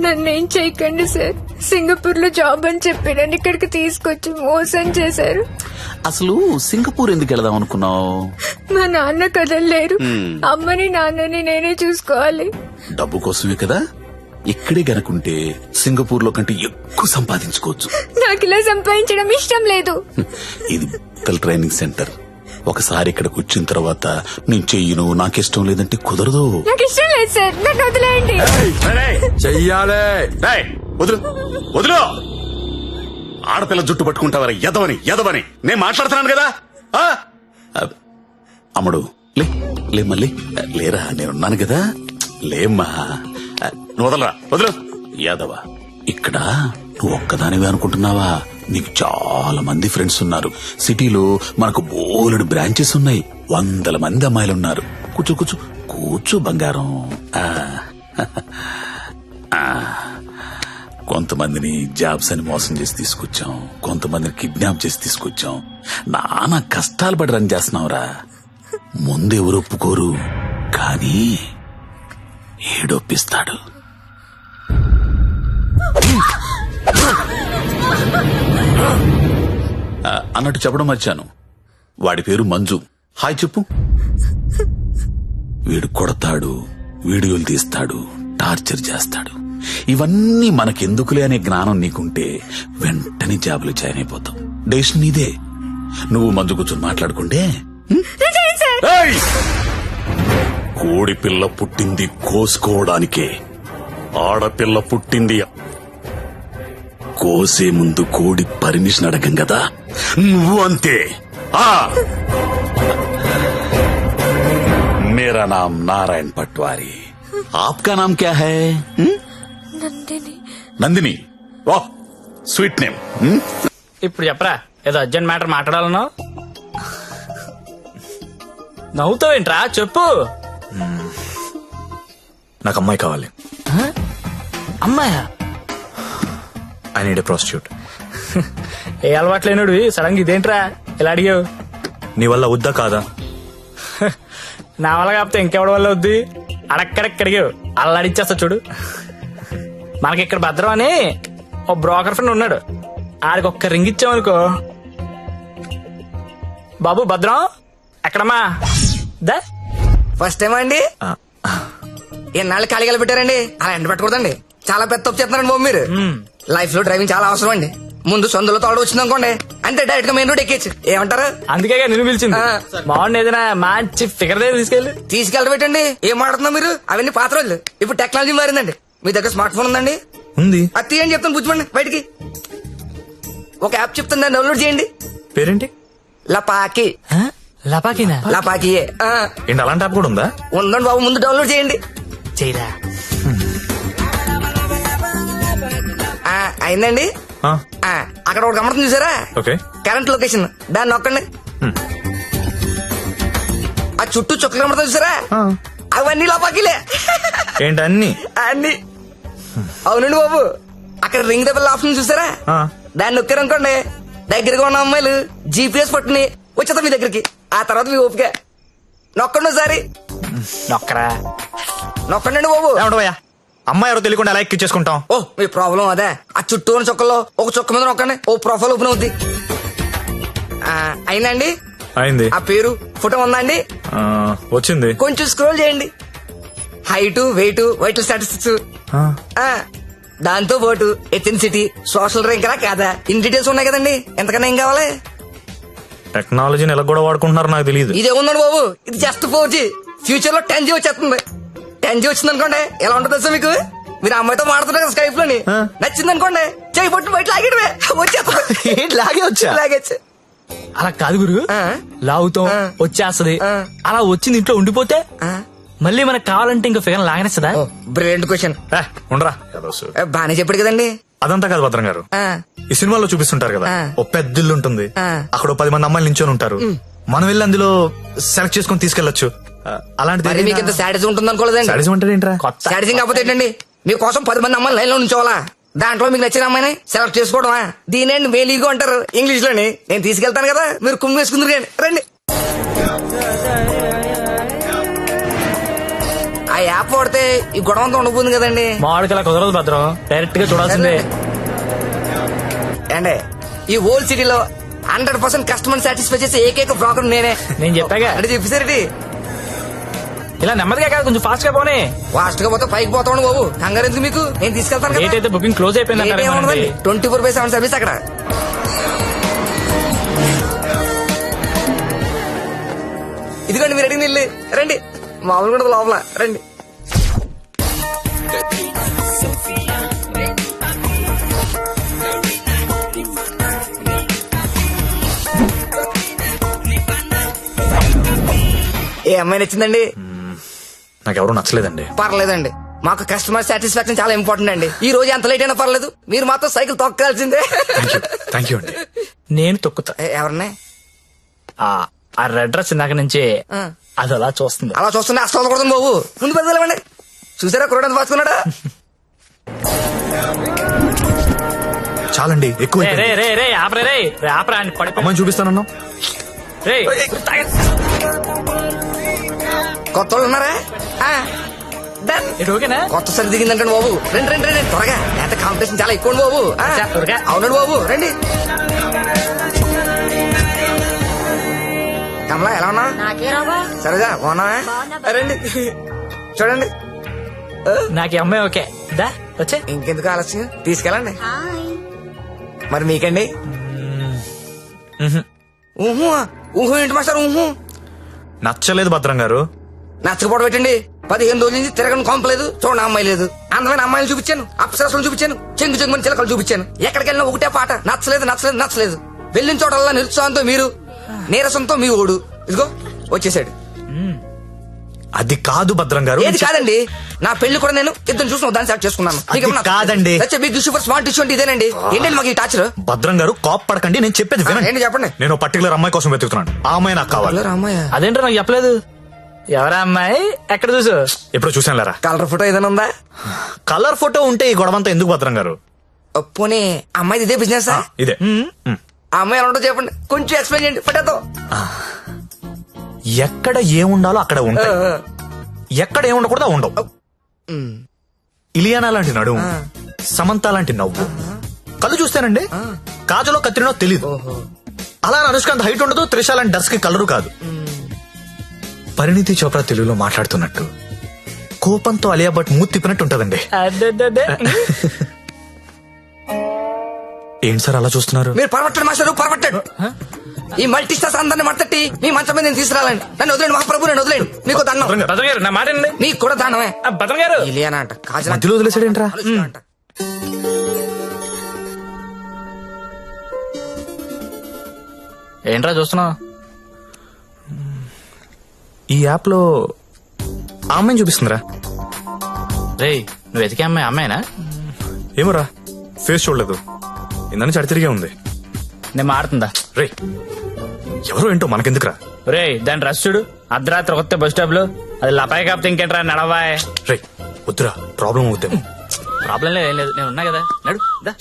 నన్ను ఏం చేయకండి సార్. సింగపూర్ లో జాబ్ అని చెప్పి నన్ను ఇక్కడికి తీసుకొచ్చి మోసం చేశారు. అసలు సింగపూర్ ఎందుకు వెళదాం అనుకున్నావు? మా నాన్న కదలలేరు. అమ్మని నాన్నని నేనే చూసుకోవాలి. డబ్బు కోసమే కదా. ఇక్కడే గనుకుంటే సింగపూర్ లో కంటే ఎక్కువ సంపాదించుకోవచ్చు. నాకు ఇలా సంపాదించడం ఇష్టం లేదు. ఇది ట్రైనింగ్ సెంటర్. ఒకసారి ఇక్కడికి వచ్చిన తర్వాత నేను చెయ్యను, నాకిష్టం లేదంటే కుదరదు. నాకు ఇష్టం లేదు సార్, నన్ను వదిలేయండి. చెయ్యాలే. వదులు వదులు. ఆడపిల్ల జుట్టు పట్టుకుంటావరా ఎదవని ఎదవని నేను మాట్లాడుతున్నాను కదా. అమ్ముడు లే లే మళ్ళీ లేరా, నేనున్నాను కదా. లేమ్మా, వదలరా వదులు. యాదవా, ఇక్కడ నువ్వు ఒక్కదానివే అనుకుంటున్నావా? నీకు చాలా మంది ఫ్రెండ్స్ ఉన్నారు. సిటీలో మనకు బోలెడు బ్రాంచెస్ ఉన్నాయి. 100 మంది అమ్మాయిలున్నారు. కూర్చో కూర్చో కూర్చో బంగారం. కొంతమందిని జాబ్స్ అని మోసం చేసి తీసుకొచ్చాం, కొంతమందిని కిడ్నాప్ చేసి తీసుకొచ్చాం. నానా కష్టాలు పడి రన్ చేస్తున్నావురా. ముందెవరు ఒప్పుకోరు, కానీ ఏడొప్పిస్తాడు. అన్నట్టు చెప్పడం మర్చాను, వాడి పేరు మంజు. హాయ్ చెప్పు. వీడు కొడతాడు, వీడియోలు తీస్తాడు, టార్చర్ చేస్తాడు. ఇవన్నీ మనకెందుకులే అనే జ్ఞానం నీకుంటే వెంటనే జాబులు జాయిన్ అయిపోతాం. డెసిషన్ నీదే. నువ్వు మంజు కూర్చొని మాట్లాడుకుంటే. కోడి పిల్ల పుట్టింది కోసుకోవడానికే, ఆడపిల్ల పుట్టింది కోసే ముందు కోడి పర్మిషన్ అడగం కదా. నువ్వు అంతే. मेरा नाम नारायण पटवारी, आपका नाम क्या है? నందిని. నందిని. ఓ స్వీట్ నేమ్. ఇప్పుడు చెప్పరా, ఏదో అర్జెంట్ మ్యాటర్ మాట్లాడాలన్నా. నవ్వుతావేంట్రా, చెప్పు. నాకు అమ్మాయి కావాలి. అమ్మాయా? I need a prostitute. ఏ అలవాటు లేనుడివి సడన్ గా ఇదేంట్రా ఇలా అడిగావు? నీ వల్ల వద్దా కాదా? నా వల్ల కాకపోతే ఇంకెవడి వల్ల వద్ది? అడక్కడెక్కడిగావు అలా అడిచేస్తా చూడు. మనకి ఇక్కడ భద్రం అని ఓ బ్రోకర్ ఫ్రెండ్ ఉన్నాడు. ఆడికి ఒక్క రింగ్ ఇచ్చామనుకో, బాబు భద్రం ఎక్కడమ్మా దా. ఫస్ట్ టైం అండి. ఎన్నాళ్ళు ఖాళీగా పెట్టారండి, అలా ఎండ పెట్టకూడదండి. చాలా పెద్ద తప్పు చేస్తున్నారండి బాబు మీరు. లైఫ్ లో డ్రైవింగ్ చాలా అవసరం అండి. ముందు సొందులో తోడు వచ్చింది అనుకోండి, అంటే డైరెక్ట్ గా మెయిన్ రోడ్ ఎక్కేచ్చు. ఏమంటారు? అందుకే నిన్ను పిలిచింది. బాగుంది, ఏదైనా మంచి ఫిగర్ దగ్గర తీసుకెళ్ళబెట్టండి. ఏం మాట్లాడుతున్నా మీరు? అవన్నీ పాత రోజులు. ఇప్పుడు టెక్నాలజీ మారిందండి. మీ దగ్గర స్మార్ట్ ఫోన్ ఉందండి? ఉంది. అది తీయండి చెప్తాను, బుజ్జిపండి బయటికి. ఒక యాప్ చెప్తాను, దాన్ని డౌన్లోడ్ చేయండి. పేరేంటి? లపాకి. లపాకినా? లపాకియే. ఏంటి అలాంటి యాప్ కూడా ఉందా? ఉందండి బాబు, ముందు డౌన్లోడ్ చేయండి. చేయరా. అయిందండి. అక్కడ ఒకటి గమనం చూసారా? ఓకే. కరెంట్ లొకేషన్, దాన్ని నొక్కండి. ఆ చుట్టూ చుక్కలు కమడతా చూసారా? అవన్నీ లోపాకిలే. ఏంటి అన్ని? అన్ని. అవునండి బాబు, అక్కడ రింగ్ దెబ్బల ఆప్షన్ చూసారా? దాన్ని నొక్కారనుకోండి, దగ్గరగా ఉన్న అమ్మాయిలు జీపీఎస్ పట్టుని వచ్చేస్తా మీ దగ్గరికి. ఆ తర్వాత మీ ఓపిక. నొక్కండి ఒకసారి. నొక్కరా. నొక్కండి బాబు. ఏమంటావయ్యా, అమ్మాయి ఎవరో తెలియకుండా ఎలా ఎక్కించేసుకుంటాం? ఓ మీ ప్రాబ్లం అదే. ఆ చుట్టూ ఉన్న చుక్కల్లో ఒక చుక్క మీద నొక్కండి, ఓ ప్రొఫైల్ ఓపెన్ అవుద్ది. అయిందండి? అయింది. ఆ పేరు ఫోటో ఉందా అండి? వచ్చింది. కొంచెం స్క్రోల్ చేయండి. హైట్, వెయిట్, వైటల్ స్టాటిస్టిక్స్, దాంతో పాటు ఎథెన్సిటీ, సోషల్ ర్యాంక్ రా కాదా, ఇన్ డీటెయిల్స్ ఉన్నాయి కదండి. ఎంతకన్నా ఏం కావాలి? టెక్నాలజీని ఎలా కూడా వాడుకుంటున్నారో నాకు తెలియదు. ఇదే ఉందండి బాబు, ఇది జస్ట్ 4G. ఫ్యూచర్ లో 10G వచ్చేస్తుంది. 10G వచ్చింది అనుకోండి, ఎలా ఉంటుంది సార్ మీకు? మీరు అమ్మాయితో మాడుతున్నారు కదా స్కైప్ లోని, నచ్చింది అనుకోండి, చేయి పట్టు బయట లాగేయడమే, వచ్చేస్తుంది. లాగేచ్చు. అలా కాదు గురు, లాగుతాం వచ్చేస్తది. అలా వచ్చింది ఇంట్లో ఉండిపోతే మళ్ళీ మనకు కావాలంటే ఇంకా ఫిగర్ లాగనేస్తుందా? Brilliant question. ఉండరా, బానే చెప్పాడు కదండి. అదంతా కాదు భద్రం గారు, ఈ సినిమాలో చూపిస్తుంటారు కదా, ఓ పెద్ద ఇల్లు ఉంటుంది, అక్కడ 10 మంది అమ్మాయిలు నించొని ఉంటారు. మనం వెళ్ళి అందులో సెలెక్ట్ చేసుకుని తీసుకెళ్లొచ్చు. అలాంటిది మీకు ఎంత సాడిజం ఉంటుంది అనుకోలేదండి. సాడిజం అంటే ఏంట్రా? సాడిజం కాకపోతే ఏంటండి? మీకోసం 10 మంది అమ్మాయిలు లైన్ లో ఉంచోవాలా? దాంట్లో మీకు నచ్చిన అమ్మాయిని సెలెక్ట్ చేసుకోవడమా? దీనేండి వేలీగో అంటారు ఇంగ్లీష్ లోని. నేను తీసుకెళ్తాను కదా, మీరు కుమ్మి వేసుకుందరు కానీ రండి. ఆ యాప్ కొడితే ఈ గొడవ అంతా ఉండబోతుంది కదండి. మామిడికి అలా కుదరదు భద్రం, డైరెక్ట్ గా చూడాల్సిందే. అండి ఈ ఓల్డ్ సిటీలో 100% కస్టమర్ సాటిస్ఫై చేసే ఏకైక బ్రోకర్ నేనే. నేను చెప్పాగా అంటే చెప్పేసరికి ఇలా నెమ్మదిగా కాదు, కొంచెం ఫాస్ట్ గా పోనీ. ఫాస్ట్ గా పోతే పైకి పోతాను బాబు. కంగారు ఎందుకు మీకు, నేను తీసుకెళ్తాను డేట్ కదా. అయితే బుకింగ్ క్లోజ్ అయిపోయింది. 24/7 సర్వీస్ అక్కడ. ఇదిగోండి మీరు అడిగిన ఇల్లు. రండి, మామూలు కూడా లోపల రండి. ఏ అమ్మాయి నచ్చిందండి? నాకెవరూ నచ్చలేదండి. పర్లేదండి, మాకు కస్టమర్ సాటిస్ఫాక్షన్ చాలా ఇంపార్టెంట్ అండి. ఈ రోజు ఎంత లేట్ అయినా పర్లేదు, మీరు మాత్రం సైకిల్ తొక్కాల్సిందే. థ్యాంక్ యూ అండి. నేను తొక్కుతా. ఎవరిని? ఆ రెడ్ డ్రెస్ ఇందాక నుంచి అది అలా చూస్తుంది. అలా చూస్తున్నా అసలు కొడుతుంది బాబు. ముందు పెద్దలేమండి. చూసారా కుర్రాడు పాసుకున్నాడా? చాలండి, ఎక్కువ రే రే రే రే ఆపరే రే రే ఆపరా అని పడిపో. అమ్మాయిని చూపిస్తానన్నా. రే కొత్త వాళ్ళు ఉన్నారా? Done. ఇది ఓకేనా? కొత్త సరి దిగిందంటే బాబు. రండి రండి రండి త్వరగా, ఎంత కాంపిటీషన్ చాలా ఎక్కువ బాబు. త్వరగా. అవునండి బాబు, రండి. కమలా ఎలా ఉన్నా? సరేగా బాగున్నావా? రండి చూడండి. నాకు ఈ అమ్మాయి ఓకే. దా వచ్చే. ఇంకెందుకు ఆలస్యం, తీసుకెళ్ళండి. మరి మీకండి? ఊహు ఊహు ఏంటి మాస్టర్? ఊహు నచ్చలేదు భద్రం గారు. నచ్చకపోవడం పెట్టండి. 15 రోజుల నుంచి తిరగని కొంపలేదు, చూడండి అమ్మాయి లేదు. అందమైన అమ్మాయిలు చూపించాను, అప్సరసలు చూపించాను, చెంగు చెంగుని చిలకలు చూపించాను. ఎక్కడికి వెళ్ళినా ఒకటే పాట, నచ్చలేదు నచ్చలేదు నచ్చలేదు. వెళ్ళిన చోటల్లా నిరుత్సాహంతో మీరు, నీరసంతో మీ ఓడు. ఇదిగో వచ్చేసాడు. అది కాదు భద్రం గారు. ఏది కాదండి, నా పెళ్లి కూడా నేను ఇద్దరు చూసిన దాన్ని సెలెక్ట్ చేసుకున్నాను. అది కాదండి. Big issue for smart issue అంటే ఇదేనండి. ఏంటండి మాకు ఈ టాచర్? భద్రం గారు కోప్ పడకండి, నేను చెప్పేది వినండి. ఏంటి చెప్పండి. నేను పర్టికులర్ అమ్మాయి కోసం వెతుకుతున్నాను. ఆ అమ్మాయి నాకు కావాలి. అమ్మాయి అదేంటో నాకు చెప్పలేదు. ఎవరా అమ్మాయి? ఎక్కడ చూసు? ఎప్పుడు చూసాను లేరా. కలర్ ఫోటో ఏదైనా ఉందా? కలర్ ఫోటో ఉంటే ఈ గొడవంతా ఎందుకు భద్రం గారు? పోనీ అమ్మాయిది ఇదే బిజినెస్? ఇదే. ఆ అమ్మాయి ఎలా ఉంటుందో చెప్పండి, కొంచెం ఎక్స్ప్లెయిన్ చేయండి. ఫోటోతో ఎక్కడ ఏముండాలో అక్కడ ఉంటాయి, ఎక్కడ ఏముండకూడదు ఉండవు. ఇలియానా లాంటి నడుము, సమంత లాంటి నవ్వు, కళ్ళు చూస్తానండి కాజలో కత్తిరినో తెలీదు. అలా అనుష్కాంత్ హైట్ ఉండదు, త్రిష లాంటి డర్స్ కి కలరు కాదు. పరిణీతి చోప్రా తెలుగులో మాట్లాడుతున్నట్టు, కోపంతో అలియా భట్ మూతి తిప్పినట్టు ఉంటదండి. ఏంటి సార్ అలా చూస్తున్నారు? మీరు పరమట్టండి మాస్టర్, పరమట్టండి. ఈ మల్టీ స్టార్స్ అందరిని మట్టట్టి మీ మంచం మీద నేను తీసుకురాలండి. నన్ను వదిలేండి మహాప్రభు, నన్ను వదిలేండి. మీకు దండం. భద్రం గారు నా మాట వినండి. మీకు కూడా దానమే. భద్రం గారు ఇలియానా అంట, కాజల్ మధ్యలో వదిలేసాడేంట్రా? అంట. ఏంట్రా చూస్తున్నావు? ఈ యాప్ లో ఆ అమ్మాయిని చూపిస్తుందిరా. రే నువ్వు వెతికే అమ్మాయి అమ్మాయినా? ఏమోరా, ఫేస్ చూడలేదు, ఇందని చడి తిరిగే ఉంది. నేను మాడుతుందా? రే ఎవరో ఏంటో మనకెందుకురా. రే దాని రష్ చూడు, అర్ధరాత్రి కొత్త బస్ స్టాప్ లో. అది లపాయి కాపుతే ఇంకేంట్రా నడవాయ్. రే వద్దురా, ప్రాబ్లం అవుతాము. ప్రాబ్లం లేదు, ఏం లేదు, నేను ఉన్నా కదా. నడు దా.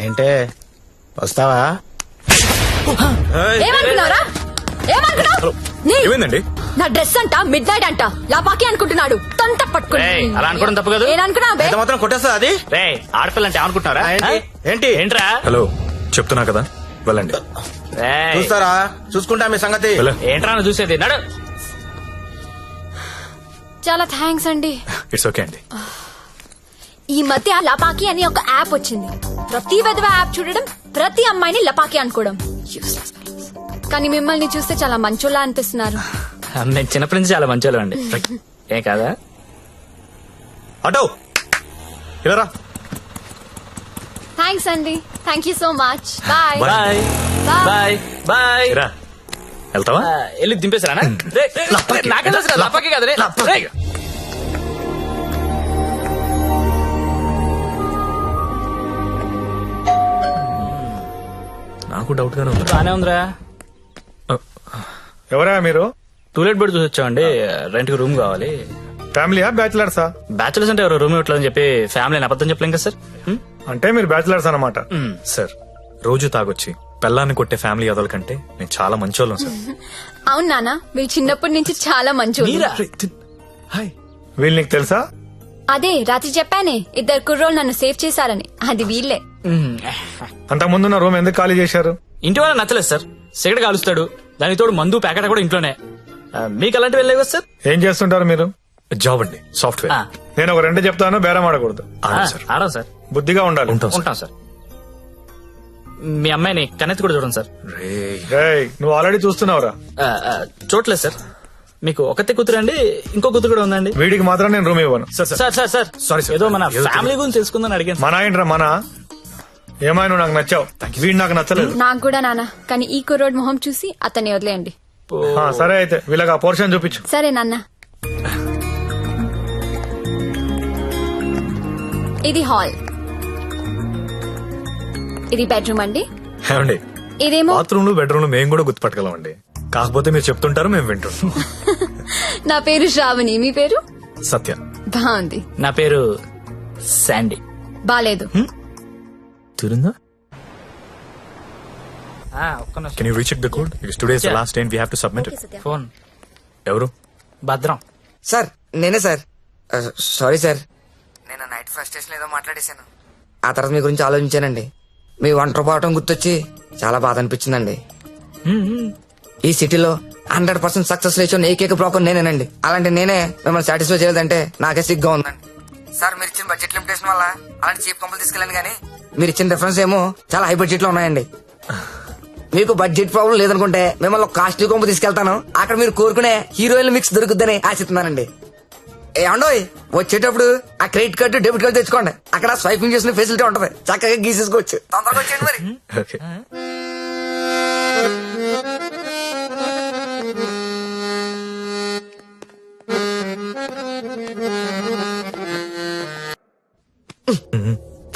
ఏంటే వస్తావా? ఏమనుకున్నారా? ఏమనుకున్నావు? ఏమైందండి? నా డ్రెస్ అంట మిడ్ నైట్ అంట లాపాకి అనుకుంటున్నాడు. తొంత పట్టుకుని రేయ్, అలా అనుకోవడం తప్పు కదా. ఏమనుకున్నావు బే? ఎంత మాత్రం కొట్టేస్తా అది? రే ఆడపిల్ల అంటే అనుకుంటున్నారా? ఏంటి ఏంట్రా? హలో చెప్తున్నా కదా, వెళ్ళండి. రేయ్, చూస్తారా? చూసుకుంటా మీ సంగతి. వెళ్ళ. ఏంట్రా నువ్వు చూసేది? నడు. చాలా థ్యాంక్స్ అండి. ఇట్స్ ఓకే అండి. ఈ మధ్య లపాకి అని ఒక యాప్ వచ్చింది. ప్రతి విధవ యాప్ చూడడం, ప్రతి అమ్మాయిని లపాకి అనుకోవడం. Useless fellows. కానీ మిమ్మల్ని చూస్తే చాలా మంచోళ్ళ అనిపిస్తున్నారు. నేను చిన్నప్పటి నుంచి చాలా మంచోళ్ళు అండి. ఏ కాదా? అటో ఇలా థ్యాంక్స్ అండి. Thank you so much. Bye bye bye bye. రా. వెళ్తావా? వెళ్ళి దింపేసారా? నాకే తెలుసు కదా, లపాకి కదా. రే నాకు డౌట్ గానే ఉంది. బానే ఉందిరా. ఎవరా మీరు? టూలెట్ బెడ్ చూసి వచ్చామండి. రెంట్ కి రూమ్ కావాలి. ఫ్యామిలీయా బ్యాచిలర్సా? బ్యాచులర్స్ అంటే ఎవరు రూమ్ ఇవ్వట్లేదని చెప్పి ఫ్యామిలీ అబద్ధం చెప్పలేం కదా సార్. అంటే మీరు బ్యాచిలర్స్ అన్నమాట. సార్ రోజు తాగొచ్చి పెళ్ళాన్ని కొట్టే ఫ్యామిలీ అదల కంటే నేను చాలా మంచోళ్ళం సార్. అవును నాన్న, మీరు చిన్నప్పటి నుంచి చాలా మంచోళ్ళు. మీరా? హాయ్ వీళ్ళు నీకు తెలుసా? అదే రాత్రి చెప్పానే, ఇద్దరు కుర్రోళ్ళు నన్ను సేవ్ చేశారని. అది వీళ్ళే. అంతకు ముందున్న రూమ్ ఎందుకు ఖాళీ చేశారు? ఇంటి వాళ్ళ నచ్చలేదు సార్. సిగరెట్ కాలుస్తాడు, దానికి తోడు మందు ప్యాకెట్ కూడా ఇంట్లోనే. మీకు అలాంటివి వెళ్ళలేవు సార్. ఏం చేస్తుంటారు మీరు? జాబ్ అండి, సాఫ్ట్వేర్. ఆ. నేను ఒక 2 చెప్తాను, బేరం ఆడకూడదు. సార్ ఆడం సార్. బుద్ధిగా ఉండాలి. ఉంటాం సార్. మీ అమ్మాయిని కన్నెత్తి కూడా చూడండి సార్. రేయ్, నువ్వు ఆల్రెడీ చూస్తున్నావురా. చూడలేదు సార్. మీకు ఒకతే కూతురు అండి, ఇంకో కూతురు కూడా ఉందండి. వీడికి మాత్రం నేను రూమ్ ఇవ్వను. Sir Sorry, sir. ఏదో మన ఏదో ఫ్యామిలీ గురించి తెలుసుకుందని అడిగాను. మన ఏంట్రా మన? ఏమైనా నాకు నచ్చావు, వీడు నాకు నచ్చలేదు. నాకు కూడా నాన్న, కానీ ఈ కుర్రోడ్ మొహం చూసి అతన్ని వదిలేయండి. సరే అయితే వీళ్ళకి ఆ పోర్షన్ చూపించు. సరే నాన్న. ఇది హాల్, ఇది బెడ్రూమ్ అండి. ఏమండి, ఇదేమో బాత్రూమ్ బెడ్రూమ్ మేము కూడా గుర్తుపట్టగలమండి. కాకపోతే మీరు చెప్తుంటారు, మేము వింటుంటాం. నా పేరు శ్రావణి, మీ పేరు? సత్య. బాగుంది. నా పేరు శాండీ. బాలేదు. తిరుందా? ఒక్క నిమిషం. Can you recheck the code? Because today is the Yeah. last day and we have to submit it. Phone ఎవరు? భద్రం. సార్ నేనే సార్. సారీ సార్, నేను నైట్ ఫస్ట్ స్టేషన్ ఏదో మాట్లాడేశాను. ఆ తర్వాత మీ గురించి ఆలోచించానండి. మీ ఒంటరి పోవటం గుర్తొచ్చి చాలా బాధ అనిపించిందండి. ఈ సిటీలో 100% సక్సెస్ రేషియో ఏకైక బ్రోకర్ నేనేనండి. అలాంటి నేనే మిమ్మల్ని సాటిస్ఫై చేయలేదంటే నాకే సిగ్గా ఉందండి. సార్ మీరు ఇచ్చిన బడ్జెట్ లిమిటేషన్ వల్ల అలాంటి చీప్ కంపెనీ తీసుకెళ్ళాను, కానీ మీరు ఇచ్చిన రిఫరెన్స్ ఏమో చాలా హై బడ్జెట్ లో ఉన్నాయండి. మీకు బడ్జెట్ ప్రాబ్లం లేదనుకుంటే మిమ్మల్ని ఒక కాస్ట్లీ కొంపు తీసుకెళ్తాను. అక్కడ మీరు కోరుకునే హీరోయిన్ మిక్స్ దొరుకుద్దని ఆశిస్తున్నానండి. ఏమండోయ్, వచ్చేటప్పుడు ఆ క్రెడిట్ కార్డు డెబిట్ కార్డు తెచ్చుకోండి. అక్కడ స్వైపింగ్ చేసిన ఫెసిలిటీ ఉంటది, చక్కగా గీసేసుకోవచ్చు. తొందరగా వచ్చేయండి మరి. Okay.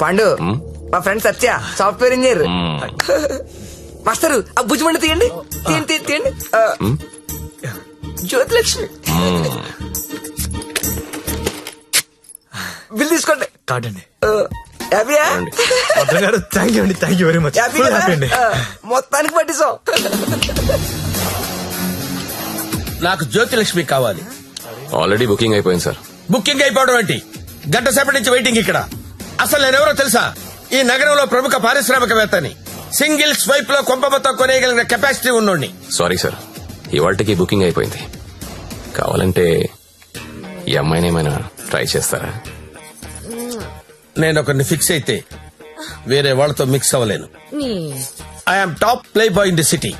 పండు, మా ఫ్రెండ్ సత్య, సాఫ్ట్వేర్ ఇంజనీర్. మాస్టరు ఆ భుజమండి తీయండి, తీయండి తీయండి. జ్యోతిలక్ష్మి బిల్ తీసుకోండి. కార్డ్ అండి. హ్యాపీయా? భద్రం గారు, థ్యాంక్ యూ అండి, thank you very much. Happy Full కదా? happy అండి. మొత్తానికి పట్టిస్తాం. నాకు జ్యోతిలక్ష్మి కావాలి. ఆల్రెడీ బుకింగ్ అయిపోయింది సార్. బుకింగ్ అయిపోవడం ఏంటి? గంట సేపటి నుంచి వెయిటింగ్ ఇక్కడ. అసలు నేనెవరో తెలుసా? ఈ నగరంలో ప్రముఖ పారిశ్రామికవేత్తని. సింగిల్ స్వైప్ లో కొంప మొత్తం కొనేయగలిగిన కెపాసిటీ ఉన్నోడిని. సారీ సార్, ఇవాళకి బుకింగ్ అయిపోయింది. కావాలంటే ఈ అమ్మాయిని ఏమైనా ట్రై చేస్తారా? నేను ఒకరిని ఫిక్స్ అయితే వేరే వాళ్ళతో మిక్స్ అవ్వలేను. I'm top playboy in the city.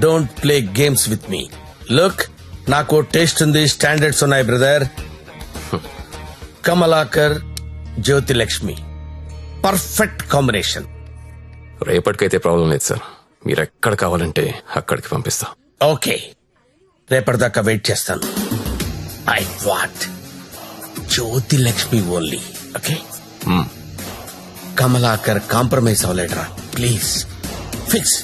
Don't play games with me. Look, నాకు టేస్ట్ ఉంది, స్టాండర్డ్స్ ఉన్నాయి brother. Kamalakar, Jyothilakshmi, perfect combination. రేపటికైతే ప్రాబ్లం లేదు సార్, మీరు ఎక్కడ కావాలంటే అక్కడికి పంపిస్తా. ఓకే, రేపటిదాకా వెయిట్ చేస్తాను. I want Jyothilakshmi only. Okay, Kamalakar compromise అవ్వలేడరా ప్లీజ్. ఫిక్స్.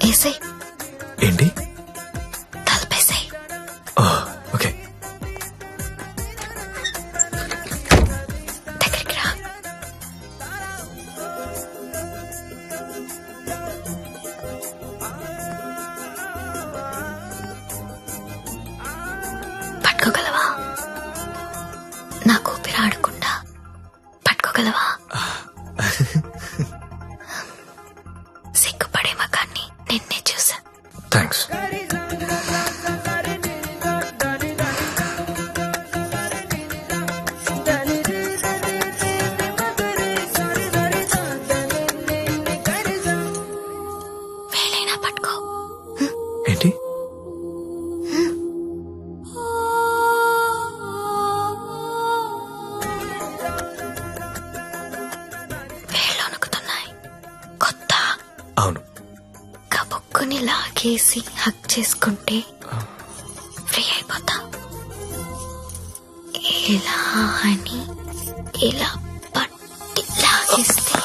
ఏసై, ఏంటి? తలపేసై. ఓకే. దగ్గరికి రా. పట్టుకోగలవా? నాకు ఊపిరి ఆడకుండా పట్టుకోగలవా? సిగ్గుపడే మగాన్ని నిన్నే చూసా. థ్యాంక్స్. వేలైనా పట్టుకో. ఏంటి? వేళ్ళు వణుకుతున్నాయి. కొత్త అవును. కబుక్కుని లాగేసి హక్ చేసుకుంటే ఫ్రీ అయిపోతా. ఇలా అని ఇలా పట్టి లాగేస్తే